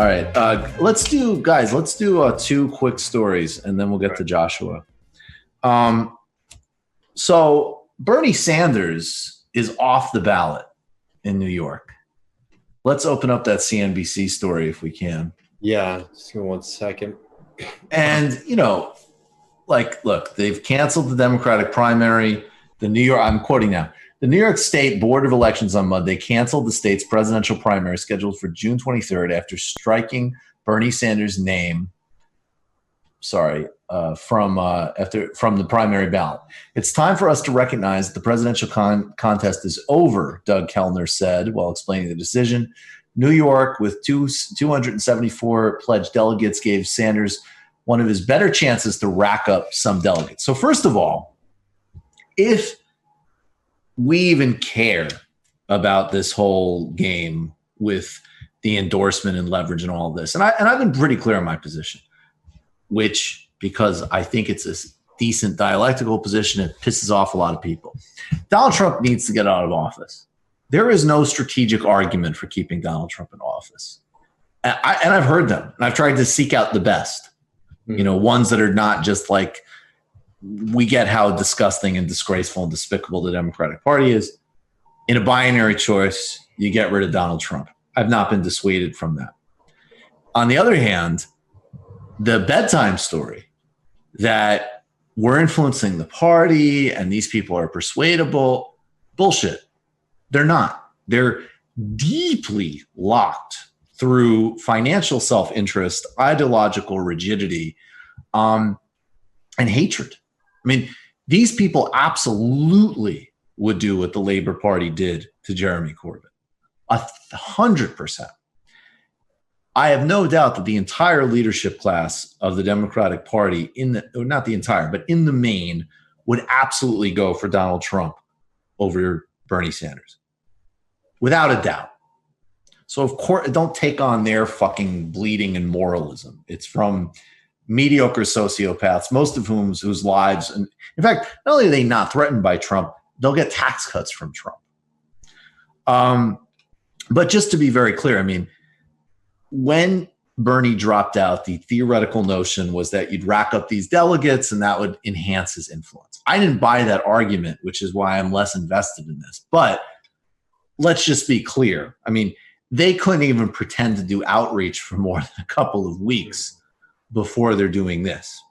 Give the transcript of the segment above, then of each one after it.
All right. Let's do two quick stories, and then we'll get to Joshua. So Bernie Sanders is off the ballot in New York. Let's open up that CNBC story if we can. Yeah, just give me 1 second. And, look, they've canceled the Democratic primary. I'm quoting now. The New York State Board of Elections on Monday canceled the state's presidential primary scheduled for June 23rd after striking Bernie Sanders' name from the primary ballot. It's time for us to recognize that the presidential contest is over, Doug Kellner said while explaining the decision. New York, with 274 pledged delegates, gave Sanders one of his better chances to rack up some delegates. So first of all, if we even care about this whole game with the endorsement and leverage and all of this, and I've been pretty clear on my position, which, because I think it's a decent dialectical position, it pisses off a lot of people. Donald Trump needs to get out of office. There is no strategic argument for keeping Donald Trump in office. And I've heard them, and I've tried to seek out the best, ones that are not just like, we get how disgusting and disgraceful and despicable the Democratic Party is. In a binary choice, you get rid of Donald Trump. I've not been dissuaded from that. On the other hand, the bedtime story that we're influencing the party and these people are persuadable, bullshit. They're not. They're deeply locked through financial self-interest, ideological rigidity, and hatred. I mean, these people absolutely would do what the Labor Party did to Jeremy Corbyn. 100%. I have no doubt that the entire leadership class of the Democratic Party, not the entire, but in the main, would absolutely go for Donald Trump over Bernie Sanders. Without a doubt. So, of course, don't take on their fucking bleeding and moralism. It's from mediocre sociopaths, most of whose lives, and in fact, not only are they not threatened by Trump, they'll get tax cuts from Trump. But just to be very clear, I mean, when Bernie dropped out, the theoretical notion was that you'd rack up these delegates and that would enhance his influence. I didn't buy that argument, which is why I'm less invested in this. But let's just be clear. I mean, they couldn't even pretend to do outreach for more than a couple of weeks before they're doing this.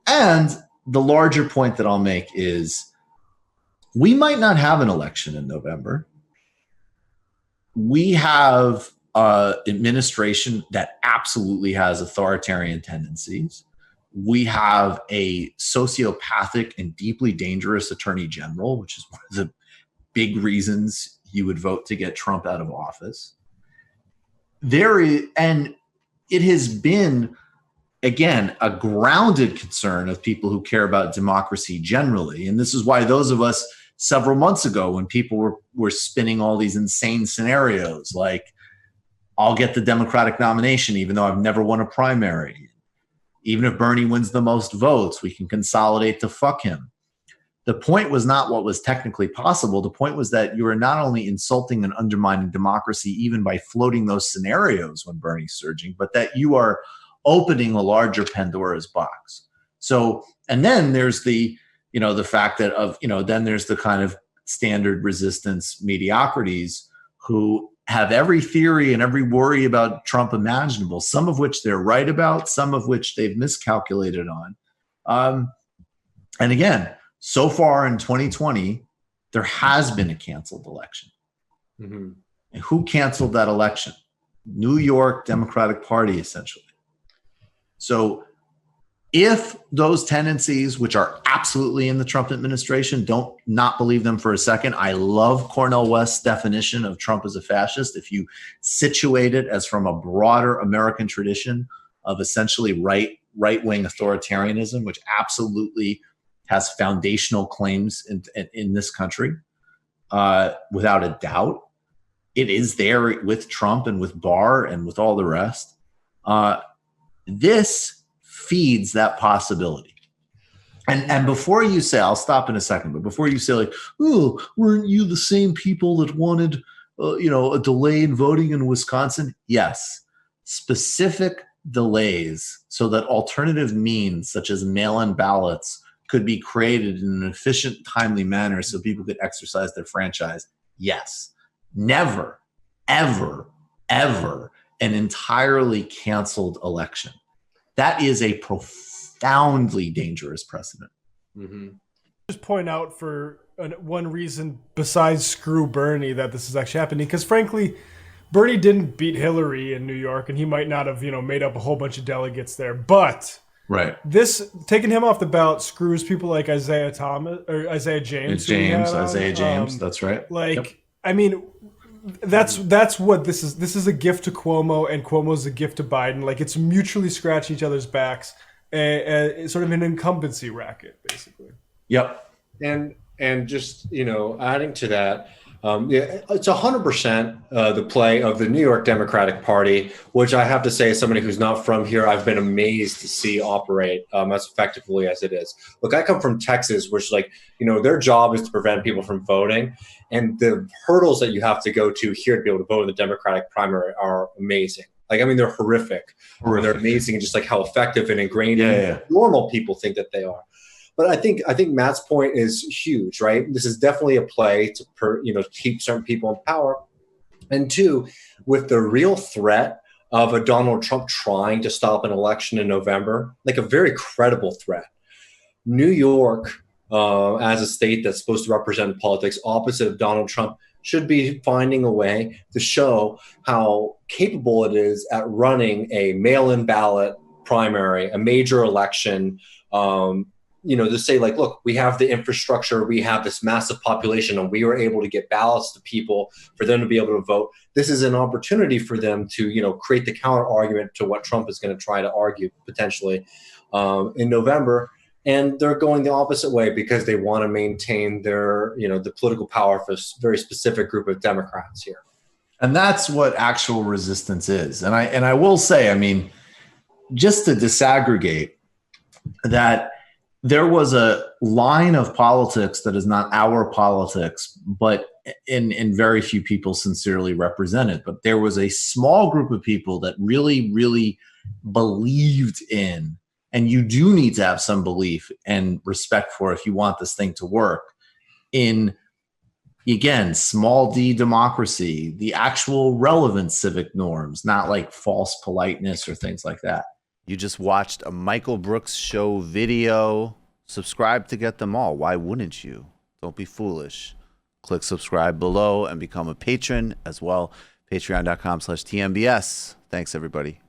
And the larger point that I'll make is we might not have an election in November. We have an administration that absolutely has authoritarian tendencies. We have a sociopathic and deeply dangerous attorney general, which is one of the big reasons you would vote to get Trump out of office. And it has been, again, a grounded concern of people who care about democracy generally. And this is why those of us several months ago, when people were spinning all these insane scenarios, like, I'll get the Democratic nomination even though I've never won a primary. Even if Bernie wins the most votes, we can consolidate to fuck him. The point was not what was technically possible. The point was that you are not only insulting and undermining democracy even by floating those scenarios when Bernie's surging, but that you are opening a larger Pandora's box. So, and then there's the fact that then there's the kind of standard resistance mediocrities who have every theory and every worry about Trump imaginable, some of which they're right about, some of which they've miscalculated on. And again, so far in 2020, there has been a canceled election. Mm-hmm. And who canceled that election? New York Democratic Party, essentially. So if those tendencies, which are absolutely in the Trump administration, don't not believe them for a second. I love Cornel West's definition of Trump as a fascist. If you situate it as from a broader American tradition of essentially right-wing authoritarianism, which absolutely has foundational claims in this country, without a doubt, it is there with Trump and with Barr and with all the rest. This feeds that possibility. And before you say, I'll stop in a second, but before you say like, oh, weren't you the same people that wanted, a delay in voting in Wisconsin? Yes. specific delays so that alternative means such as mail-in ballots could be created in an efficient, timely manner so people could exercise their franchise? Yes. Never, ever, ever an entirely canceled election. That is a profoundly dangerous precedent. Mm-hmm. Just point out for one reason besides screw Bernie that this is actually happening, because frankly, Bernie didn't beat Hillary in New York, and he might not have, made up a whole bunch of delegates there. But this taking him off the ballot screws people like Isaiah James. Isaiah James. That's right. I mean, that's what this is. This is a gift to Cuomo, and Cuomo's a gift to Biden. Like, it's mutually scratching each other's backs, sort of an incumbency racket, basically. Yep. And just, adding to that, it's 100% the play of the New York Democratic Party, which I have to say, as somebody who's not from here, I've been amazed to see operate as effectively as it is. Look, I come from Texas, which, their job is to prevent people from voting. And the hurdles that you have to go to here to be able to vote in the Democratic primary are amazing. They're horrific. They're amazing, and just how effective and ingrained normal people think that they are. But I think Matt's point is huge, right? This is definitely a play to keep certain people in power, and two, with the real threat of a Donald Trump trying to stop an election in November, a very credible threat. New York, as a state that's supposed to represent politics opposite of Donald Trump, should be finding a way to show how capable it is at running a mail-in ballot primary, a major election. To say look, we have the infrastructure, we have this massive population, and we were able to get ballots to people for them to be able to vote. This is an opportunity for them to, create the counter argument to what Trump is going to try to argue potentially in November. And they're going the opposite way because they want to maintain their, the political power for a very specific group of Democrats here. And that's what actual resistance is. And I will say, just to disaggregate that, there was a line of politics that is not our politics, but in very few people sincerely represented. But there was a small group of people that really, really believed in, and you do need to have some belief and respect for if you want this thing to work, in, again, small d democracy, the actual relevant civic norms, not false politeness or things like that. You just watched a Michael Brooks show video. Subscribe to get them all. Why wouldn't you? Don't be foolish. Click subscribe below and become a patron as well. Patreon.com/TMBS. Thanks, everybody.